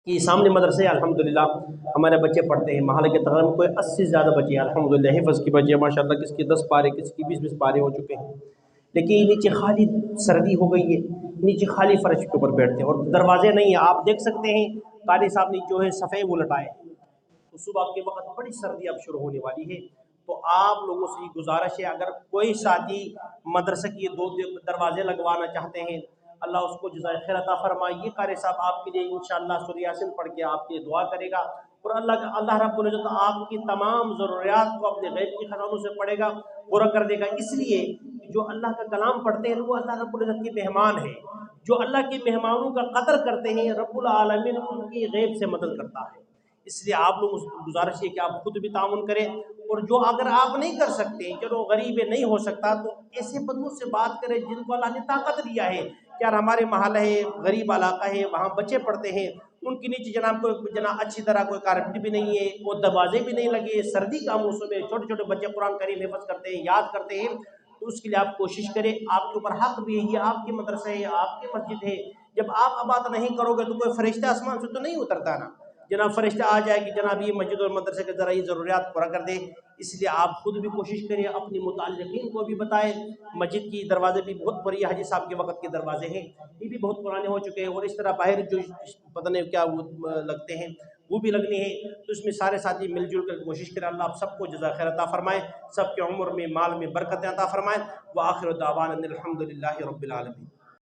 کہ سامنے مدرسے الحمدللہ ہمارے بچے پڑھتے ہیں، محلے کے تقریباً کوئی 80 سے زیادہ بچے ہیں الحمدللہ، حفظ کی بچے ماشاءاللہ، کس کی 10 پارے، کس کی 20 پارے ہو چکے ہیں، لیکن نیچے خالی سردی ہو گئی ہے، نیچے خالی فرش کے اوپر بیٹھتے ہیں اور دروازے نہیں ہیں۔ آپ دیکھ سکتے ہیں قاری صاحب نے جو ہے صفحے وہ لٹائے ہیں، تو صبح کے وقت بڑی سردی اب شروع ہونے والی ہے، تو آپ لوگوں سے یہ گزارش ہے اگر کوئی ساتھی مدرسے کی 2 دروازے لگوانا چاہتے ہیں، اللہ اس کو جزائے خیر عطا فرمائے۔ یہ قاری صاحب آپ کے لیے انشاءاللہ سورہ یاسین پڑھ کے آپ کے لیے دعا کرے گا، اور اللہ رب العزت آپ کی تمام ضروریات کو اپنے غیب کے خزانوں سے پڑھے گا، پورا کر دے گا۔ اس لیے جو اللہ کا کلام پڑھتے ہیں وہ اللہ رب العزت کے مہمان ہیں، جو اللہ کے مہمانوں کا قدر کرتے ہیں رب العالمین ان کی غیب سے مدد کرتا ہے۔ اس لیے آپ لوگ گزارش ہے کہ آپ خود بھی تعاون کریں، اور جو اگر آپ نہیں کر سکتے، چلو غریب نہیں ہو سکتا، تو ایسے بندوں سے بات کریں جن کو اللہ نے طاقت دیا ہے کہ یار ہمارے محلہ ہے، غریب علاقہ ہے، وہاں بچے پڑھتے ہیں، ان کے نیچے جناب اچھی طرح کوئی کارپیٹ بھی نہیں ہے، وہ دروازے بھی نہیں لگے، سردی کا موسم ہے، چھوٹے چھوٹے بچے قرآن کریم حفظ کرتے ہیں، یاد کرتے ہیں، تو اس کے لیے آپ کوشش کریں۔ آپ کے اوپر حق بھی ہے، یہ آپ کی مدرسہ ہے، آپ کی مسجد ہے، جب آپ بات نہیں کرو گے تو کوئی فرشتہ آسمان سے تو نہیں اترتا نا، جناب فرشتہ آ جائے کہ جناب یہ مسجد اور مدرسے کے ذرا یہ ضروریات پورا کر دے۔ اس لیے آپ خود بھی کوشش کریں، اپنی متعلقین کو بھی بتائیں۔ مسجد کی دروازے بھی بہت بڑی حاجی صاحب کے وقت کے دروازے ہیں، یہ بھی بہت پرانے ہو چکے ہیں، اور اس طرح باہر جو پتہ نہیں کیا وہ لگتے ہیں وہ بھی لگنے ہیں، تو اس میں سارے ساتھی مل جل کر کوشش کریں۔ اللہ آپ سب کو جزائے خیر عطا فرمائے، سب کے عمر میں مال میں برکت عطا فرمائے۔ وآخر دعوانا الحمدللہ رب العالمین۔